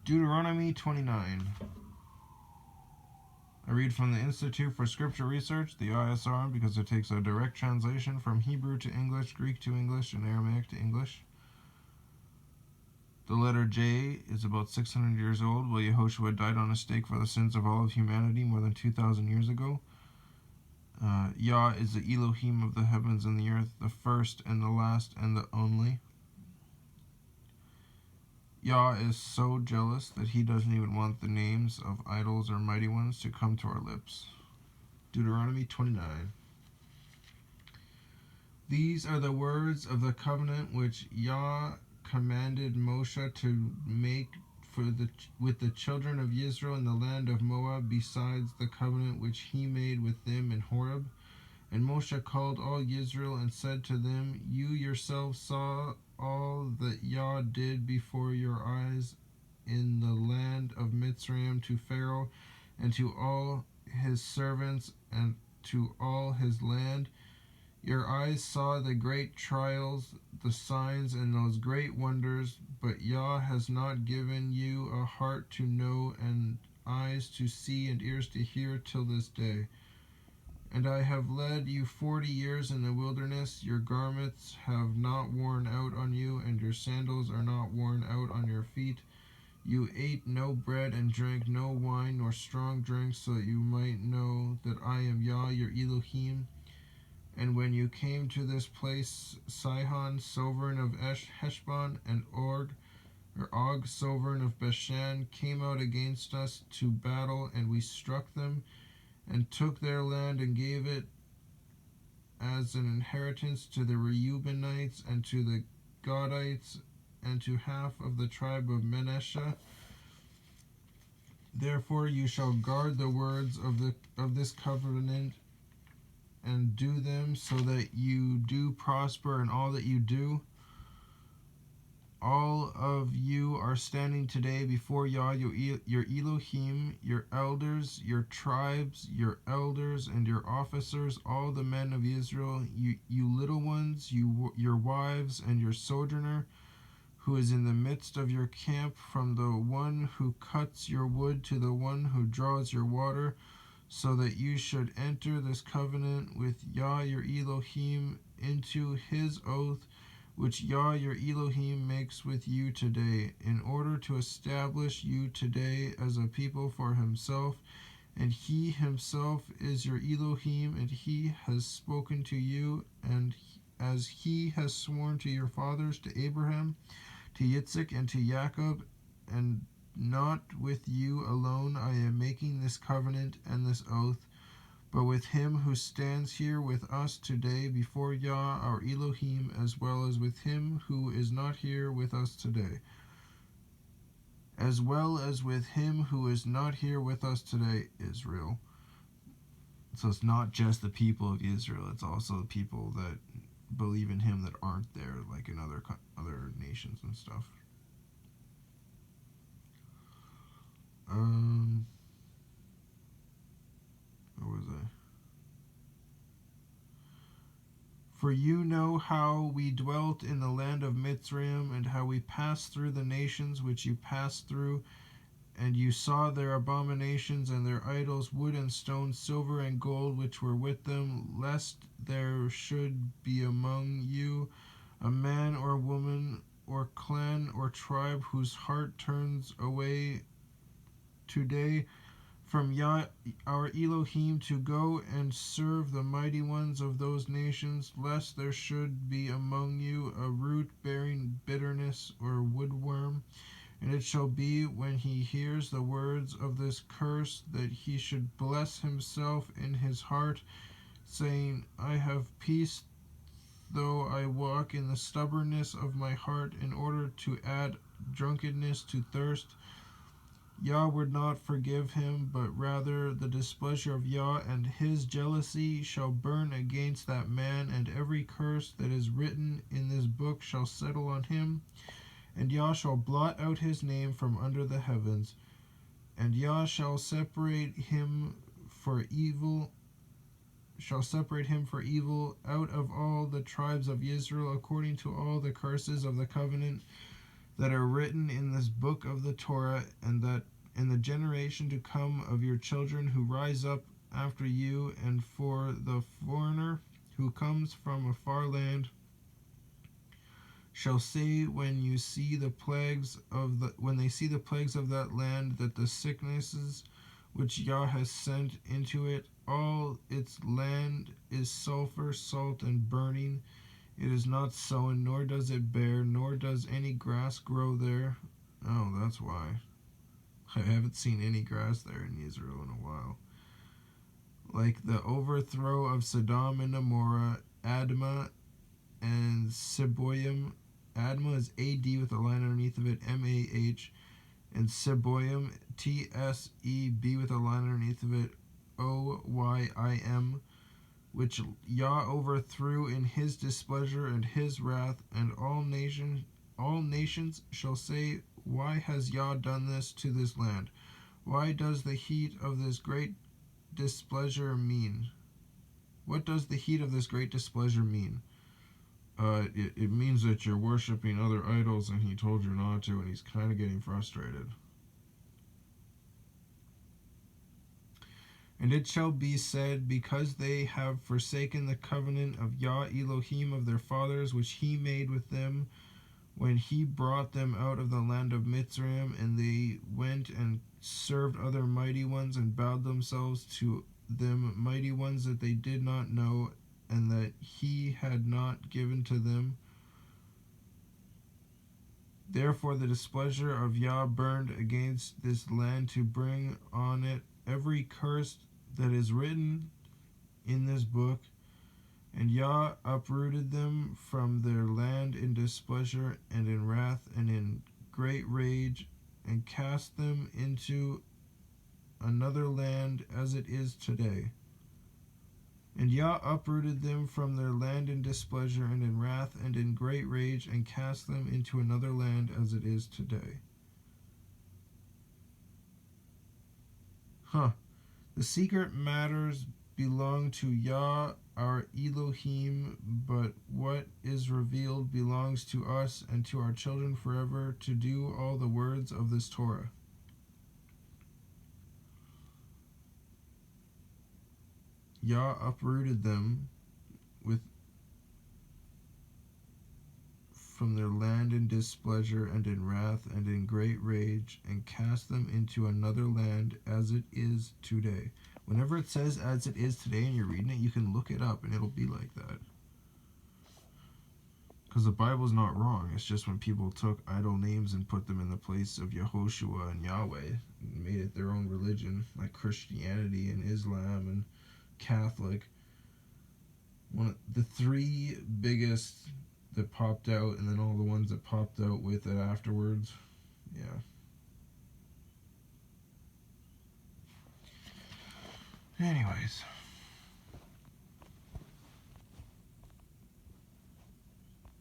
Deuteronomy 29. I read from the Institute for Scripture Research, the ISR, because it takes a direct translation from Hebrew to English, Greek to English, and Aramaic to English. The letter J is about 600 years old, while Yehoshua died on a stake for the sins of all of humanity more than 2,000 years ago. Yah is the Elohim of the heavens and the earth, the first and the last and the only. Yah is so jealous that he doesn't even want the names of idols or mighty ones to come to our lips. Deuteronomy 29. These are the words of the covenant which Yah commanded Moshe to make with the children of Israel in the land of Moab, besides the covenant which he made with them in Horeb. And Moshe called all Israel and said to them, You yourselves saw all that Yah did before your eyes in the land of Mitzrayim to Pharaoh and to all his servants and to all his land. Your eyes saw the great trials, the signs, and those great wonders, but Yah has not given you a heart to know and eyes to see and ears to hear till this day. And I have led you 40 years in the wilderness. Your garments have not worn out on you, and your sandals are not worn out on your feet. You ate no bread and drank no wine nor strong drink, so that you might know that I am Yah, your Elohim. And when you came to this place, Sihon, sovereign of Heshbon, and Og, sovereign of Bashan, came out against us to battle, and we struck them, and took their land, and gave it as an inheritance to the Reubenites, and to the Gadites, and to half of the tribe of Manasseh. Therefore you shall guard the words of this covenant, and do them, so that you do prosper in all that you do. All of you are standing today before Yah, your Elohim, your elders, your tribes, your elders, and your officers, all the men of Israel, you little ones, your wives, and your sojourner, who is in the midst of your camp, from the one who cuts your wood to the one who draws your water, so that you should enter this covenant with Yah your Elohim into his oath, which Yah your Elohim makes with you today, in order to establish you today as a people for himself. And he himself is your Elohim, and he has spoken to you, and as he has sworn to your fathers, to Abraham, to Yitzhak, and to Jacob, and not with you alone I am making this covenant and this oath, but with him who stands here with us today before Yah our Elohim, as well as with him who is not here with us today. As well as with him who is not here with us today, Israel. So it's not just the people of Israel, it's also the people that believe in him that aren't there, like in other nations and stuff. Where was I? For you know how we dwelt in the land of Mitzrayim, and how we passed through the nations which you passed through, and you saw their abominations and their idols, wood and stone, silver and gold, which were with them, lest there should be among you a man or woman or clan or tribe whose heart turns away today from Yah our Elohim to go and serve the mighty ones of those nations, lest there should be among you a root bearing bitterness or woodworm. And it shall be, when he hears the words of this curse, that he should bless himself in his heart, saying, I have peace, though I walk in the stubbornness of my heart, in order to add drunkenness to thirst. Yah would not forgive him, but rather the displeasure of Yah and his jealousy shall burn against that man, and every curse that is written in this book shall settle on him. And Yah shall blot out his name from under the heavens, and Yah shall separate him for evil out of all the tribes of Israel, according to all the curses of the covenant that are written in this book of the Torah, and that in the generation to come of your children who rise up after you, and for the foreigner who comes from a far land, shall say when you see the plagues of the when they see the plagues of that land, that the sicknesses which Yah has sent into it, all its land is sulfur, salt, and burning. It is not sown, nor does it bear, nor does any grass grow there. Oh, that's why. I haven't seen any grass there in Israel in a while. Like the overthrow of Sodom and Gomorrah, Admah and Seboim. Admah is AD with a line underneath of it, MAH, and Seboim, TSEB with a line underneath of it, OYIM, which Yah overthrew in his displeasure and his wrath, and all nations shall say, why has Yah done this to this land? Why does the heat of this great displeasure mean? What does the heat of this great displeasure mean? It means that you're worshiping other idols and he told you not to, and he's kind of getting frustrated. And it shall be said, because they have forsaken the covenant of Yah Elohim of their fathers, which he made with them when he brought them out of the land of Mitzrayim, and they went and served other mighty ones, and bowed themselves to them, mighty ones that they did not know, and that he had not given to them. Therefore the displeasure of Yah burned against this land, to bring on it every curse that is written in this book. And Yah uprooted them from their land in displeasure and in wrath and in great rage, and cast them into another land as it is today. And Yah uprooted them from their land in displeasure and in wrath and in great rage, and cast them into another land as it is today. The secret matters belong to Yah our Elohim, but what is revealed belongs to us and to our children forever, to do all the words of this Torah. Yah uprooted them from their land in displeasure and in wrath and in great rage, and cast them into another land as it is today. Whenever it says as it is today and you're reading it, you can look it up and it'll be like that. Because the Bible's not wrong. It's just when people took idol names and put them in the place of Yehoshua and Yahweh and made it their own religion, like Christianity and Islam and Catholic. One of the three biggest that popped out, and then all the ones that popped out with it afterwards. Yeah. Anyways.